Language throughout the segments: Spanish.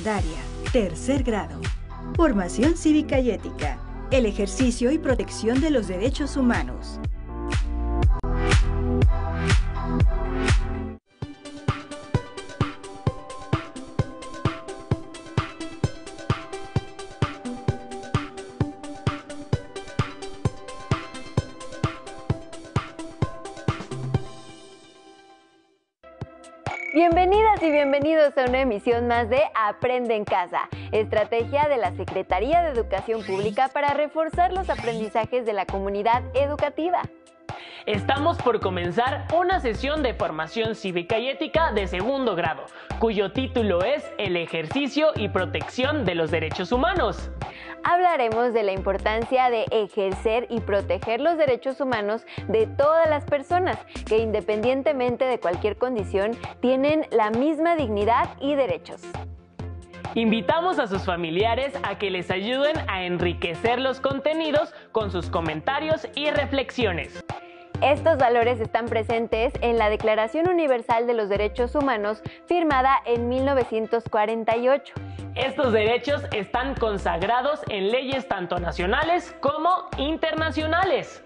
secundaria, tercer grado. Formación cívica y ética. El ejercicio y protección de los derechos humanos. Bienvenidas y bienvenidos a una emisión más de Aprende en Casa, estrategia de la Secretaría de Educación Pública para reforzar los aprendizajes de la comunidad educativa. Estamos por comenzar una sesión de formación cívica y ética de segundo grado, cuyo título es El ejercicio y protección de los derechos humanos. Hablaremos de la importancia de ejercer y proteger los derechos humanos de todas las personas que, independientemente de cualquier condición, tienen la misma dignidad y derechos. Invitamos a sus familiares a que les ayuden a enriquecer los contenidos con sus comentarios y reflexiones. Estos valores están presentes en la Declaración Universal de los Derechos Humanos, firmada en 1948. Estos derechos están consagrados en leyes tanto nacionales como internacionales.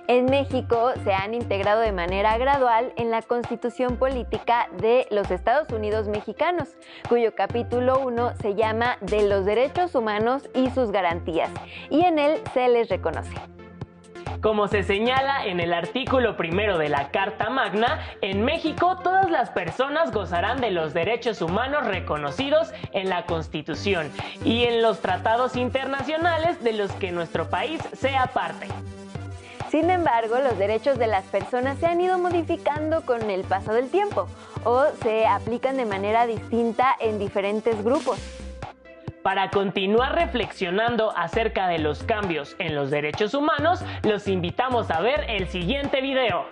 En México se han integrado de manera gradual en la Constitución Política de los Estados Unidos Mexicanos, cuyo capítulo 1 se llama De los Derechos Humanos y sus Garantías, y en él se les reconoce. Como se señala en el artículo 1 de la Carta Magna, en México todas las personas gozarán de los derechos humanos reconocidos en la Constitución y en los tratados internacionales de los que nuestro país sea parte. Sin embargo, los derechos de las personas se han ido modificando con el paso del tiempo o se aplican de manera distinta en diferentes grupos. Para continuar reflexionando acerca de los cambios en los derechos humanos, los invitamos a ver el siguiente video.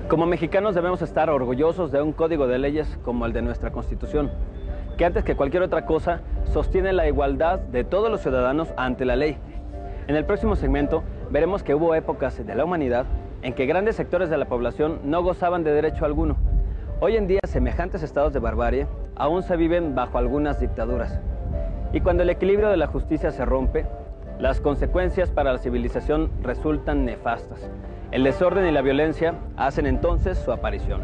Como mexicanos debemos estar orgullosos de un código de leyes como el de nuestra Constitución, que antes que cualquier otra cosa sostiene la igualdad de todos los ciudadanos ante la ley. En el próximo segmento veremos que hubo épocas de la humanidad en que grandes sectores de la población no gozaban de derecho alguno. Hoy en día, semejantes estados de barbarie aún se viven bajo algunas dictaduras. Y cuando el equilibrio de la justicia se rompe, las consecuencias para la civilización resultan nefastas. El desorden y la violencia hacen entonces su aparición.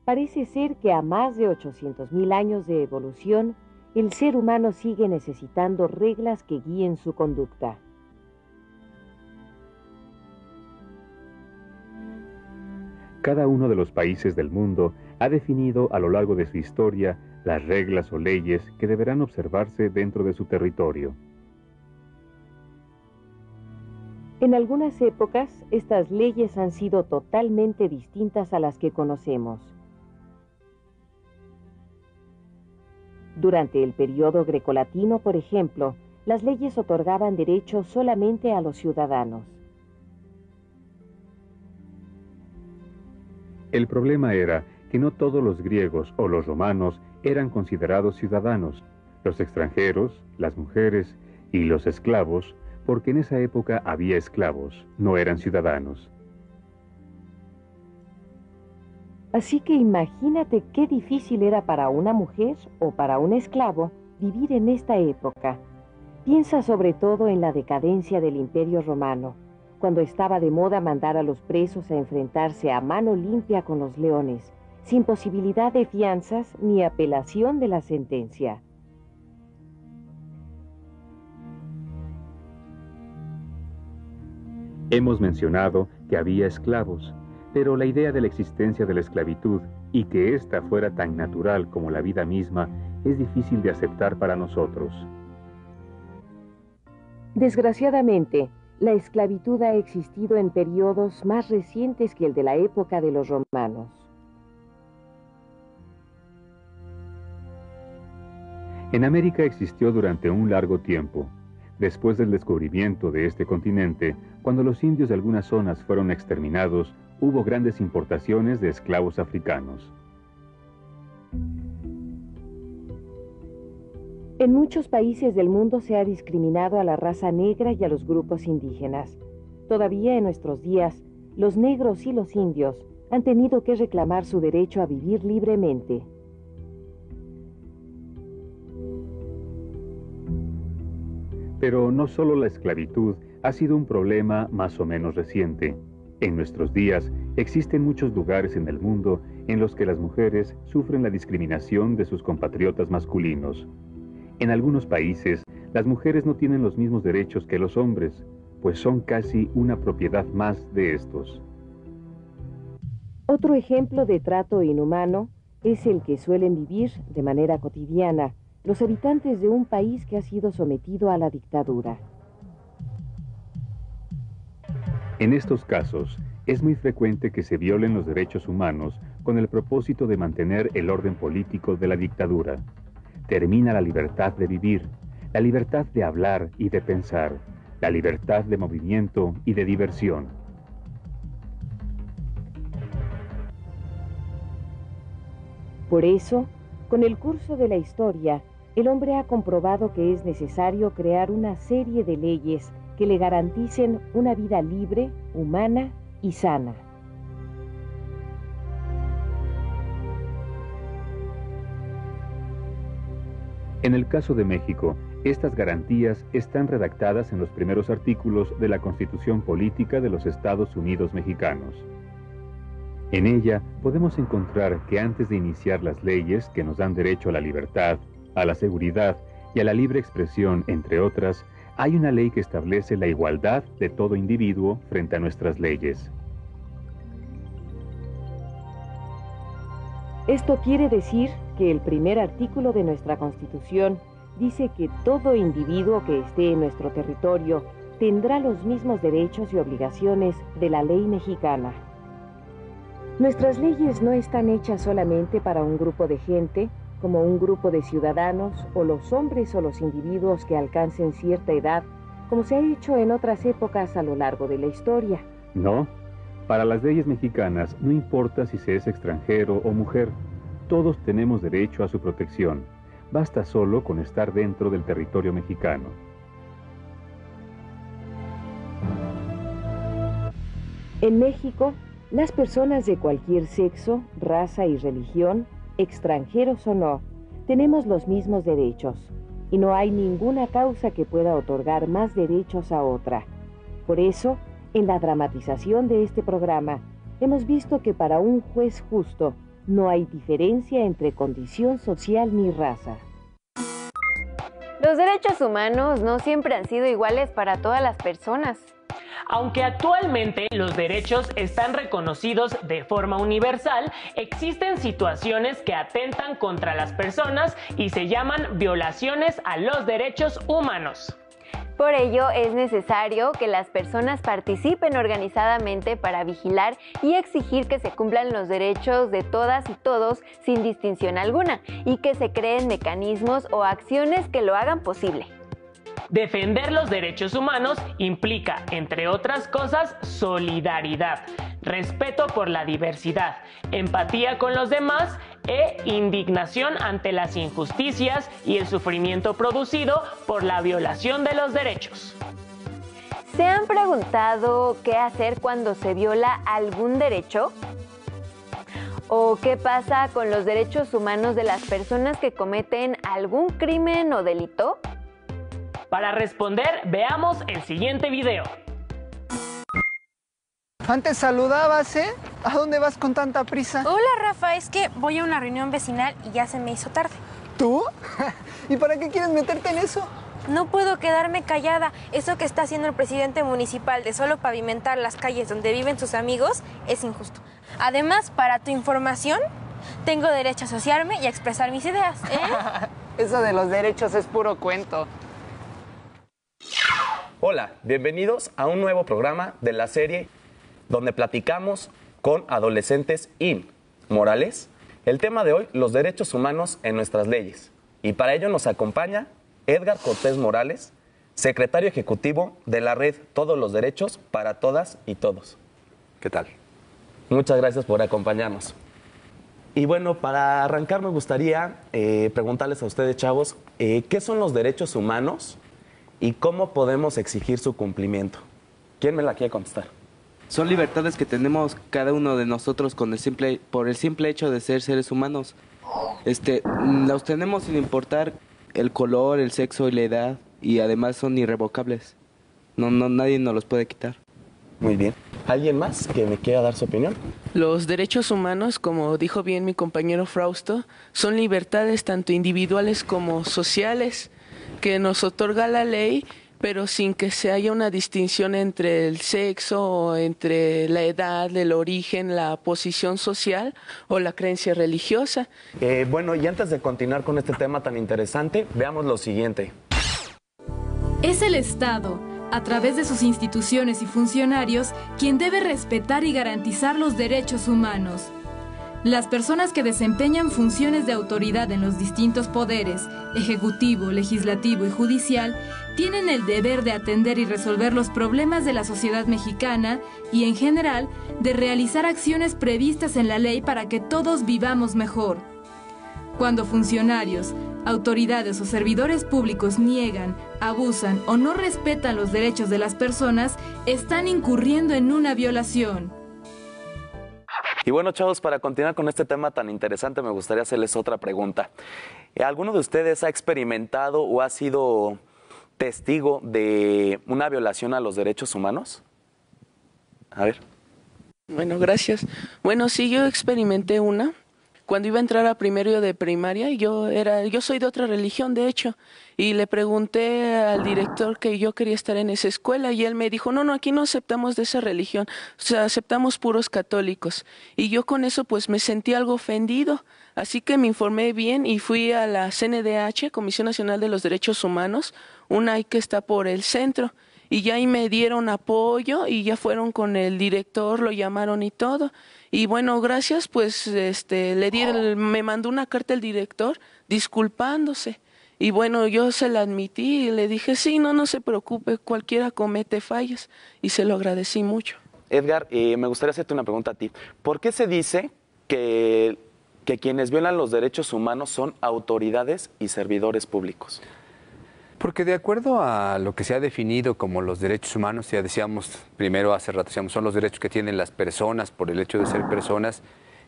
Parece ser que a más de 800.000 años de evolución, el ser humano sigue necesitando reglas que guíen su conducta. Cada uno de los países del mundo ha definido a lo largo de su historia las reglas o leyes que deberán observarse dentro de su territorio. En algunas épocas, estas leyes han sido totalmente distintas a las que conocemos. Durante el periodo grecolatino, por ejemplo, las leyes otorgaban derechos solamente a los ciudadanos. El problema era que no todos los griegos o los romanos eran considerados ciudadanos, los extranjeros, las mujeres y los esclavos, porque en esa época había esclavos, no eran ciudadanos. Así que imagínate qué difícil era para una mujer o para un esclavo vivir en esta época. Piensa sobre todo en la decadencia del Imperio Romano, cuando estaba de moda mandar a los presos a enfrentarse a mano limpia con los leones, sin posibilidad de fianzas ni apelación de la sentencia. Hemos mencionado que había esclavos, pero la idea de la existencia de la esclavitud y que ésta fuera tan natural como la vida misma es difícil de aceptar para nosotros. Desgraciadamente, la esclavitud ha existido en periodos más recientes que el de la época de los romanos. En América existió durante un largo tiempo. Después del descubrimiento de este continente, cuando los indios de algunas zonas fueron exterminados, hubo grandes importaciones de esclavos africanos. En muchos países del mundo se ha discriminado a la raza negra y a los grupos indígenas. Todavía en nuestros días, los negros y los indios han tenido que reclamar su derecho a vivir libremente. Pero no solo la esclavitud ha sido un problema más o menos reciente. En nuestros días existen muchos lugares en el mundo en los que las mujeres sufren la discriminación de sus compatriotas masculinos. En algunos países, las mujeres no tienen los mismos derechos que los hombres, pues son casi una propiedad más de estos. Otro ejemplo de trato inhumano es el que suelen vivir de manera cotidiana los habitantes de un país que ha sido sometido a la dictadura. En estos casos, es muy frecuente que se violen los derechos humanos con el propósito de mantener el orden político de la dictadura. Termina la libertad de vivir, la libertad de hablar y de pensar, la libertad de movimiento y de diversión. Por eso, con el curso de la historia, el hombre ha comprobado que es necesario crear una serie de leyes que le garanticen una vida libre, humana y sana. En el caso de México, estas garantías están redactadas en los primeros artículos de la Constitución Política de los Estados Unidos Mexicanos. En ella podemos encontrar que antes de iniciar las leyes que nos dan derecho a la libertad, a la seguridad y a la libre expresión, entre otras, hay una ley que establece la igualdad de todo individuo frente a nuestras leyes. Esto quiere decir que el primer artículo de nuestra Constitución dice que todo individuo que esté en nuestro territorio tendrá los mismos derechos y obligaciones de la ley mexicana. Nuestras leyes no están hechas solamente para un grupo de gente, como un grupo de ciudadanos o los hombres o los individuos que alcancen cierta edad, como se ha hecho en otras épocas a lo largo de la historia. No, para las leyes mexicanas no importa si se es extranjero o mujer, todos tenemos derecho a su protección. Basta solo con estar dentro del territorio mexicano. En México, las personas de cualquier sexo, raza y religión, extranjeros o no, tenemos los mismos derechos, y no hay ninguna causa que pueda otorgar más derechos a otra. Por eso, en la dramatización de este programa, hemos visto que para un juez justo no hay diferencia entre condición social ni raza. Los derechos humanos no siempre han sido iguales para todas las personas. Aunque actualmente los derechos están reconocidos de forma universal, existen situaciones que atentan contra las personas y se llaman violaciones a los derechos humanos. Por ello, es necesario que las personas participen organizadamente para vigilar y exigir que se cumplan los derechos de todas y todos sin distinción alguna, y que se creen mecanismos o acciones que lo hagan posible. Defender los derechos humanos implica, entre otras cosas, solidaridad, respeto por la diversidad, empatía con los demás e indignación ante las injusticias y el sufrimiento producido por la violación de los derechos. ¿Se han preguntado qué hacer cuando se viola algún derecho? ¿O qué pasa con los derechos humanos de las personas que cometen algún crimen o delito? Para responder, veamos el siguiente video. Antes saludabas, ¿eh? ¿A dónde vas con tanta prisa? Hola, Rafa, es que voy a una reunión vecinal y ya se me hizo tarde. ¿Tú? ¿Y para qué quieres meterte en eso? No puedo quedarme callada. Eso que está haciendo el presidente municipal de solo pavimentar las calles donde viven sus amigos es injusto. Además, para tu información, tengo derecho a asociarme y a expresar mis ideas, ¿eh? Eso de los derechos es puro cuento. Hola, bienvenidos a un nuevo programa de la serie donde platicamos con adolescentes y morales. El tema de hoy, los derechos humanos en nuestras leyes. Y para ello nos acompaña Edgar Cortés Morales, secretario ejecutivo de la red Todos los Derechos para Todas y Todos. ¿Qué tal? Muchas gracias por acompañarnos. Y bueno, para arrancar me gustaría preguntarles a ustedes, chavos, ¿qué son los derechos humanos y cómo podemos exigir su cumplimiento? ¿Quién me la quiere contestar? Son libertades que tenemos cada uno de nosotros por el simple hecho de ser seres humanos. Los tenemos sin importar el color, el sexo y la edad, y además son irrevocables. Nadie nos los puede quitar. Muy bien. ¿Alguien más que me quiera dar su opinión? Los derechos humanos, como dijo bien mi compañero Frausto, son libertades tanto individuales como sociales que nos otorga la ley, pero sin que se haya una distinción entre el sexo, entre la edad, el origen, la posición social o la creencia religiosa. Bueno, y antes de continuar con este tema tan interesante, veamos lo siguiente. Es el Estado, a través de sus instituciones y funcionarios, quien debe respetar y garantizar los derechos humanos. Las personas que desempeñan funciones de autoridad en los distintos poderes, ejecutivo, legislativo y judicial, tienen el deber de atender y resolver los problemas de la sociedad mexicana y, en general, de realizar acciones previstas en la ley para que todos vivamos mejor. Cuando funcionarios, autoridades o servidores públicos niegan, abusan o no respetan los derechos de las personas, están incurriendo en una violación. Y bueno, chavos, para continuar con este tema tan interesante, me gustaría hacerles otra pregunta. ¿Alguno de ustedes ha experimentado o ha sido testigo de una violación a los derechos humanos? A ver. Bueno, gracias. Bueno, sí, yo experimenté una. Cuando iba a entrar a primero de primaria, yo soy de otra religión, de hecho, y le pregunté al director que yo quería estar en esa escuela y él me dijo, no, aquí no aceptamos de esa religión, o sea, aceptamos puros católicos. Y yo con eso pues me sentí algo ofendido, así que me informé bien y fui a la CNDH, Comisión Nacional de los Derechos Humanos, una ahí que está por el centro. Y ya ahí me dieron apoyo y ya fueron con el director, lo llamaron y todo. Y bueno, gracias, pues me mandó una carta el director disculpándose. Y bueno, yo se la admití y le dije, sí, no se preocupe, cualquiera comete fallas. Y se lo agradecí mucho. Edgar, me gustaría hacerte una pregunta a ti. ¿Por qué se dice que quienes violan los derechos humanos son autoridades y servidores públicos? Porque de acuerdo a lo que se ha definido como los derechos humanos, ya decíamos primero hace rato, son los derechos que tienen las personas por el hecho de ser personas,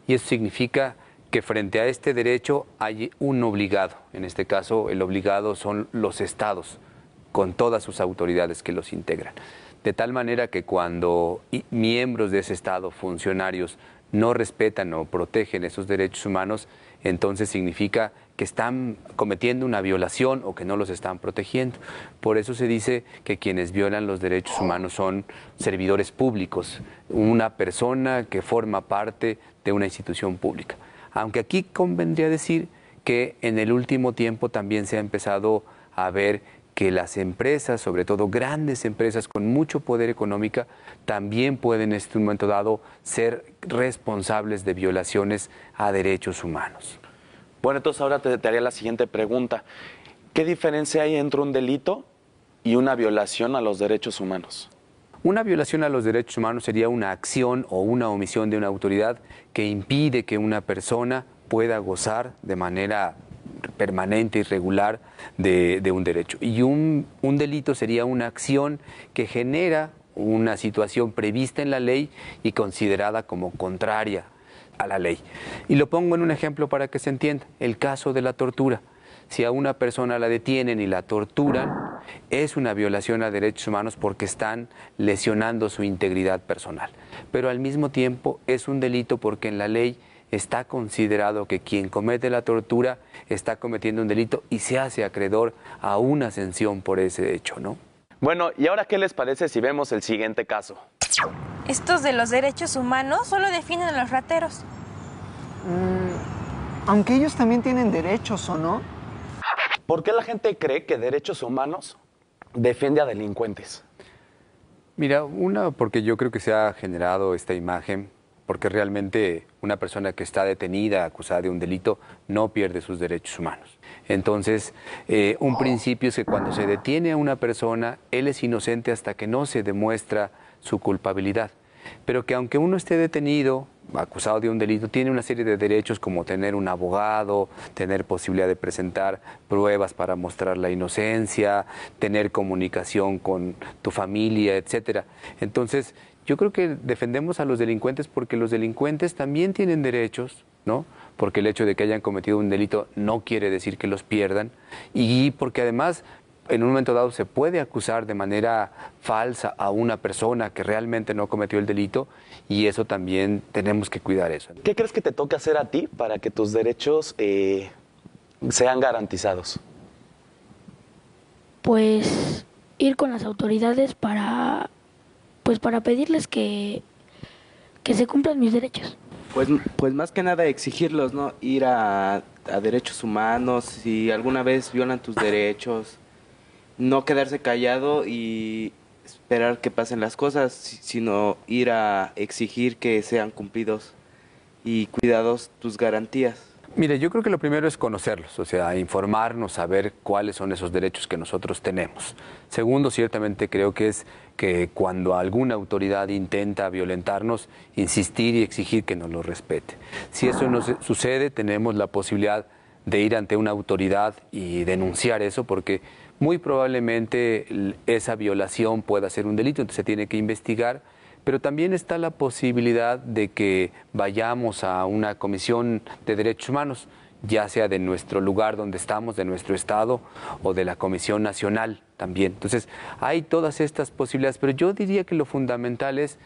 y eso significa que frente a este derecho hay un obligado. En este caso, el obligado son los estados, con todas sus autoridades que los integran. De tal manera que cuando miembros de ese estado, funcionarios, no respetan o protegen esos derechos humanos, entonces significa que están cometiendo una violación o que no los están protegiendo. Por eso se dice que quienes violan los derechos humanos son servidores públicos, una persona que forma parte de una institución pública. Aunque aquí convendría decir que en el último tiempo también se ha empezado a ver que las empresas, sobre todo grandes empresas con mucho poder económico, también pueden en este momento dado ser responsables de violaciones a derechos humanos. Bueno, entonces ahora te haría la siguiente pregunta. ¿Qué diferencia hay entre un delito y una violación a los derechos humanos? Una violación a los derechos humanos sería una acción o una omisión de una autoridad que impide que una persona pueda gozar de manera permanente y regular de un derecho. Y un delito sería una acción que genera una situación prevista en la ley y considerada como contraria a la ley. Y lo pongo en un ejemplo para que se entienda, el caso de la tortura. Si a una persona la detienen y la torturan, es una violación a derechos humanos porque están lesionando su integridad personal. Pero al mismo tiempo es un delito porque en la ley está considerado que quien comete la tortura está cometiendo un delito y se hace acreedor a una sanción por ese hecho, ¿no? Bueno, ¿y ahora qué les parece si vemos el siguiente caso? Estos de los derechos humanos solo definen a los rateros. Aunque ellos también tienen derechos, ¿o no? ¿Por qué la gente cree que derechos humanos defiende a delincuentes? Mira, porque yo creo que se ha generado esta imagen, porque realmente una persona que está detenida, acusada de un delito, no pierde sus derechos humanos. Entonces, un principio es que cuando se detiene a una persona, él es inocente hasta que no se demuestra su culpabilidad. Pero que aunque uno esté detenido, acusado de un delito, tiene una serie de derechos como tener un abogado, tener posibilidad de presentar pruebas para mostrar la inocencia, tener comunicación con tu familia, etcétera. Entonces, Yo creo que defendemos a los delincuentes porque los delincuentes también tienen derechos, ¿no? Porque el hecho de que hayan cometido un delito no quiere decir que los pierdan, y porque además en un momento dado se puede acusar de manera falsa a una persona que realmente no cometió el delito, y eso también tenemos que cuidar eso. ¿Qué crees que te toca hacer a ti para que tus derechos sean garantizados? Pues ir con las autoridades para pedirles que se cumplan mis derechos. Pues más que nada exigirlos, ¿no? Ir a derechos humanos, si alguna vez violan tus derechos, no quedarse callado y esperar que pasen las cosas, sino ir a exigir que sean cumplidos y cuidados tus garantías. Mire, yo creo que lo primero es conocerlos, o sea, informarnos, saber cuáles son esos derechos que nosotros tenemos. Segundo, ciertamente creo que es que cuando alguna autoridad intenta violentarnos, insistir y exigir que nos lo respete. Si eso no sucede, tenemos la posibilidad de ir ante una autoridad y denunciar eso, porque muy probablemente esa violación pueda ser un delito, entonces se tiene que investigar. Pero también está la posibilidad de que vayamos a una comisión de derechos humanos, ya sea de nuestro lugar donde estamos, de nuestro estado, o de la Comisión Nacional también. Entonces, hay todas estas posibilidades, pero yo diría que lo fundamental es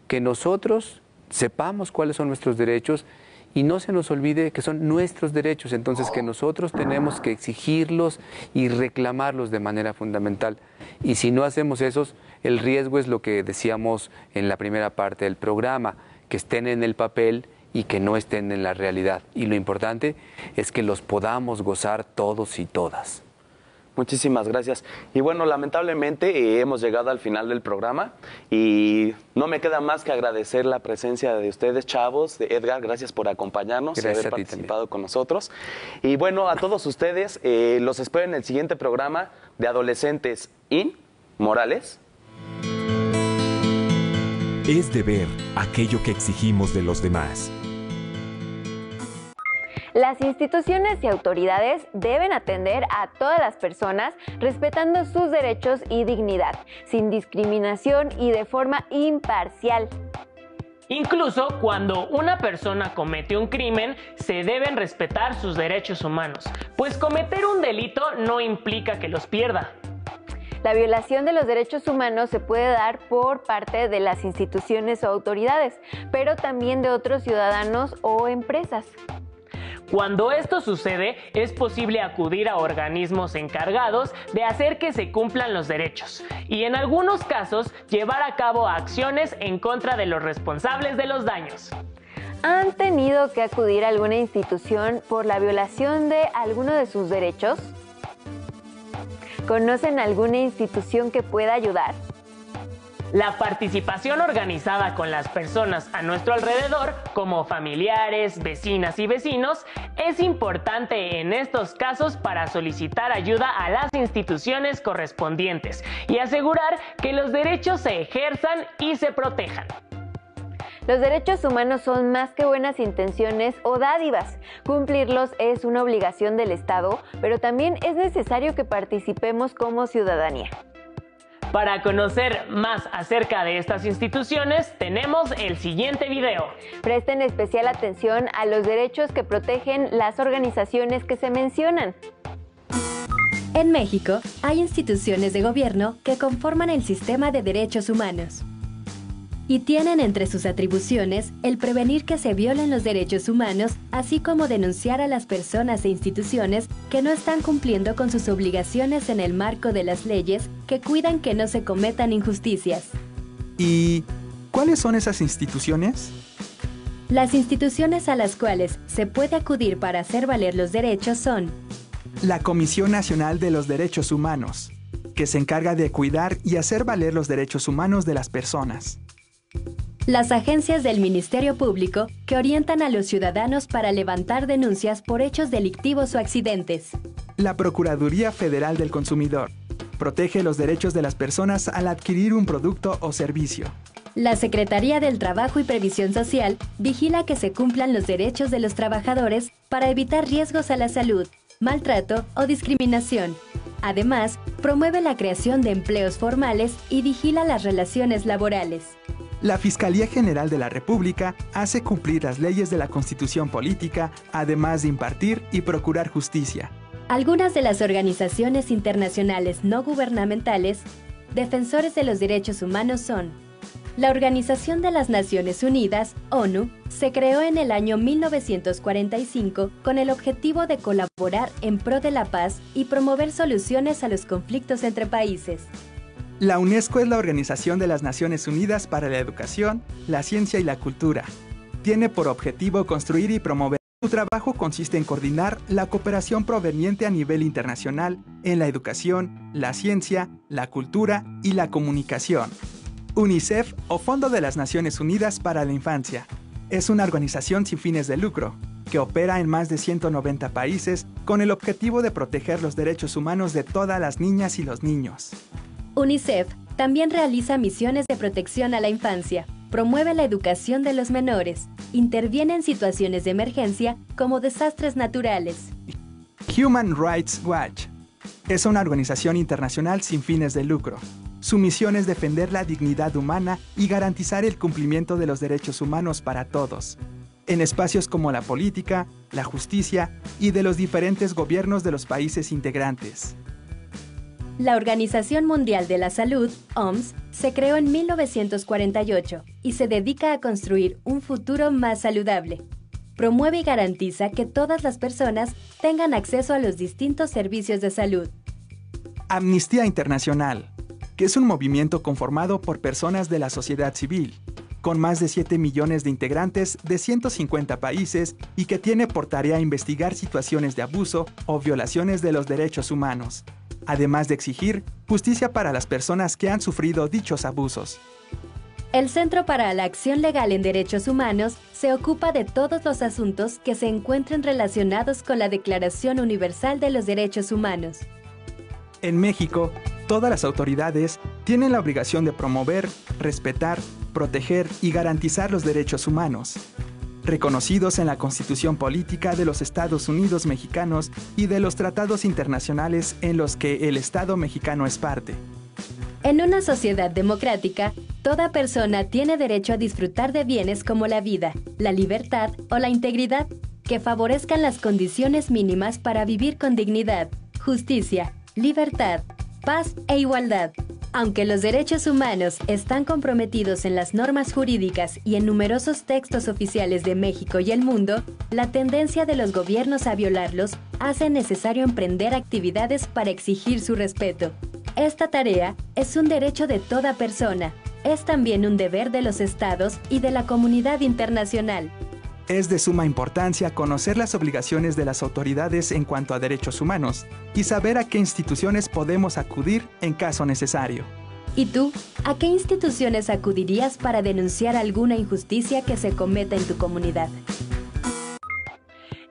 que nosotros sepamos cuáles son nuestros derechos y no se nos olvide que son nuestros derechos, entonces que nosotros tenemos que exigirlos y reclamarlos de manera fundamental. Y si no hacemos eso, el riesgo es lo que decíamos en la primera parte del programa, que estén en el papel y que no estén en la realidad. Y lo importante es que los podamos gozar todos y todas. Muchísimas gracias. Y bueno, lamentablemente hemos llegado al final del programa y no me queda más que agradecer la presencia de ustedes, chavos, de Edgar, gracias por acompañarnos y haber participado con nosotros. Y bueno, a todos ustedes, los espero en el siguiente programa de Adolescentes IN Morales. Es deber aquello que exigimos de los demás. Las instituciones y autoridades deben atender a todas las personas respetando sus derechos y dignidad, sin discriminación y de forma imparcial. Incluso cuando una persona comete un crimen, se deben respetar sus derechos humanos, pues cometer un delito no implica que los pierda. La violación de los derechos humanos se puede dar por parte de las instituciones o autoridades, pero también de otros ciudadanos o empresas. Cuando esto sucede, es posible acudir a organismos encargados de hacer que se cumplan los derechos y en algunos casos llevar a cabo acciones en contra de los responsables de los daños. ¿Han tenido que acudir a alguna institución por la violación de alguno de sus derechos? ¿Conocen alguna institución que pueda ayudar? La participación organizada con las personas a nuestro alrededor, como familiares, vecinas y vecinos, es importante en estos casos para solicitar ayuda a las instituciones correspondientes y asegurar que los derechos se ejerzan y se protejan. Los derechos humanos son más que buenas intenciones o dádivas. Cumplirlos es una obligación del Estado, pero también es necesario que participemos como ciudadanía. Para conocer más acerca de estas instituciones, tenemos el siguiente video. Presten especial atención a los derechos que protegen las organizaciones que se mencionan. En México, hay instituciones de gobierno que conforman el sistema de derechos humanos y tienen entre sus atribuciones el prevenir que se violen los derechos humanos, así como denunciar a las personas e instituciones que no están cumpliendo con sus obligaciones en el marco de las leyes que cuidan que no se cometan injusticias. ¿Y cuáles son esas instituciones? Las instituciones a las cuales se puede acudir para hacer valer los derechos son la Comisión Nacional de los Derechos Humanos, que se encarga de cuidar y hacer valer los derechos humanos de las personas. Las agencias del Ministerio Público que orientan a los ciudadanos para levantar denuncias por hechos delictivos o accidentes. La Procuraduría Federal del Consumidor protege los derechos de las personas al adquirir un producto o servicio. La Secretaría del Trabajo y Previsión Social vigila que se cumplan los derechos de los trabajadores para evitar riesgos a la salud, maltrato o discriminación. Además, promueve la creación de empleos formales y vigila las relaciones laborales. La Fiscalía General de la República hace cumplir las leyes de la Constitución Política, además de impartir y procurar justicia. Algunas de las organizaciones internacionales no gubernamentales defensores de los derechos humanos son: la Organización de las Naciones Unidas, ONU, se creó en el año 1945 con el objetivo de colaborar en pro de la paz y promover soluciones a los conflictos entre países. La UNESCO es la Organización de las Naciones Unidas para la Educación, la Ciencia y la Cultura. Tiene por objetivo construir y promover. Su trabajo consiste en coordinar la cooperación proveniente a nivel internacional en la educación, la ciencia, la cultura y la comunicación. UNICEF, o Fondo de las Naciones Unidas para la Infancia, es una organización sin fines de lucro que opera en más de 190 países con el objetivo de proteger los derechos humanos de todas las niñas y los niños. UNICEF también realiza misiones de protección a la infancia, promueve la educación de los menores, interviene en situaciones de emergencia como desastres naturales. Human Rights Watch es una organización internacional sin fines de lucro. Su misión es defender la dignidad humana y garantizar el cumplimiento de los derechos humanos para todos, en espacios como la política, la justicia y de los diferentes gobiernos de los países integrantes. La Organización Mundial de la Salud, OMS, se creó en 1948 y se dedica a construir un futuro más saludable. Promueve y garantiza que todas las personas tengan acceso a los distintos servicios de salud. Amnistía Internacional, que es un movimiento conformado por personas de la sociedad civil, con más de 7 millones de integrantes de 150 países y que tiene por tarea investigar situaciones de abuso o violaciones de los derechos humanos, además de exigir justicia para las personas que han sufrido dichos abusos. El Centro para la Acción Legal en Derechos Humanos se ocupa de todos los asuntos que se encuentren relacionados con la Declaración Universal de los Derechos Humanos. En México, todas las autoridades tienen la obligación de promover, respetar, proteger y garantizar los derechos humanos, reconocidos en la Constitución Política de los Estados Unidos Mexicanos y de los tratados internacionales en los que el Estado mexicano es parte. En una sociedad democrática, toda persona tiene derecho a disfrutar de bienes como la vida, la libertad o la integridad, que favorezcan las condiciones mínimas para vivir con dignidad, justicia, libertad, paz e igualdad. Aunque los derechos humanos están comprometidos en las normas jurídicas y en numerosos textos oficiales de México y el mundo, la tendencia de los gobiernos a violarlos hace necesario emprender actividades para exigir su respeto. Esta tarea es un derecho de toda persona. Es también un deber de los estados y de la comunidad internacional. Es de suma importancia conocer las obligaciones de las autoridades en cuanto a derechos humanos y saber a qué instituciones podemos acudir en caso necesario. ¿Y tú? ¿A qué instituciones acudirías para denunciar alguna injusticia que se cometa en tu comunidad?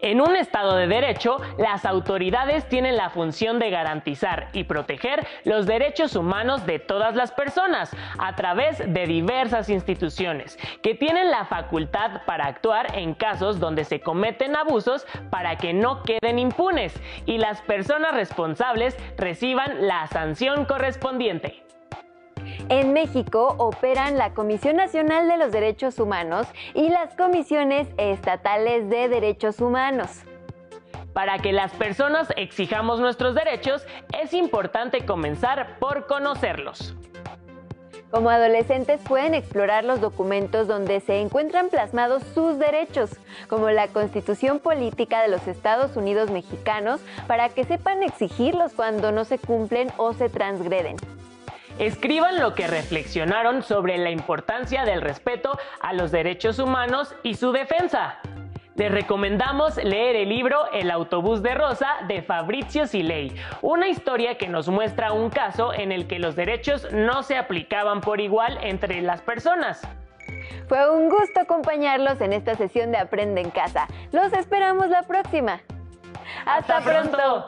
En un Estado de Derecho, las autoridades tienen la función de garantizar y proteger los derechos humanos de todas las personas a través de diversas instituciones que tienen la facultad para actuar en casos donde se cometen abusos para que no queden impunes y las personas responsables reciban la sanción correspondiente. En México operan la Comisión Nacional de los Derechos Humanos y las comisiones estatales de derechos humanos. Para que las personas exijamos nuestros derechos, es importante comenzar por conocerlos. Como adolescentes pueden explorar los documentos donde se encuentran plasmados sus derechos, como la Constitución Política de los Estados Unidos Mexicanos, para que sepan exigirlos cuando no se cumplen o se transgreden. Escriban lo que reflexionaron sobre la importancia del respeto a los derechos humanos y su defensa. Les recomendamos leer el libro El autobús de rosa de Fabrizio Silei, una historia que nos muestra un caso en el que los derechos no se aplicaban por igual entre las personas. Fue un gusto acompañarlos en esta sesión de Aprende en Casa. Los esperamos la próxima. ¡Hasta pronto!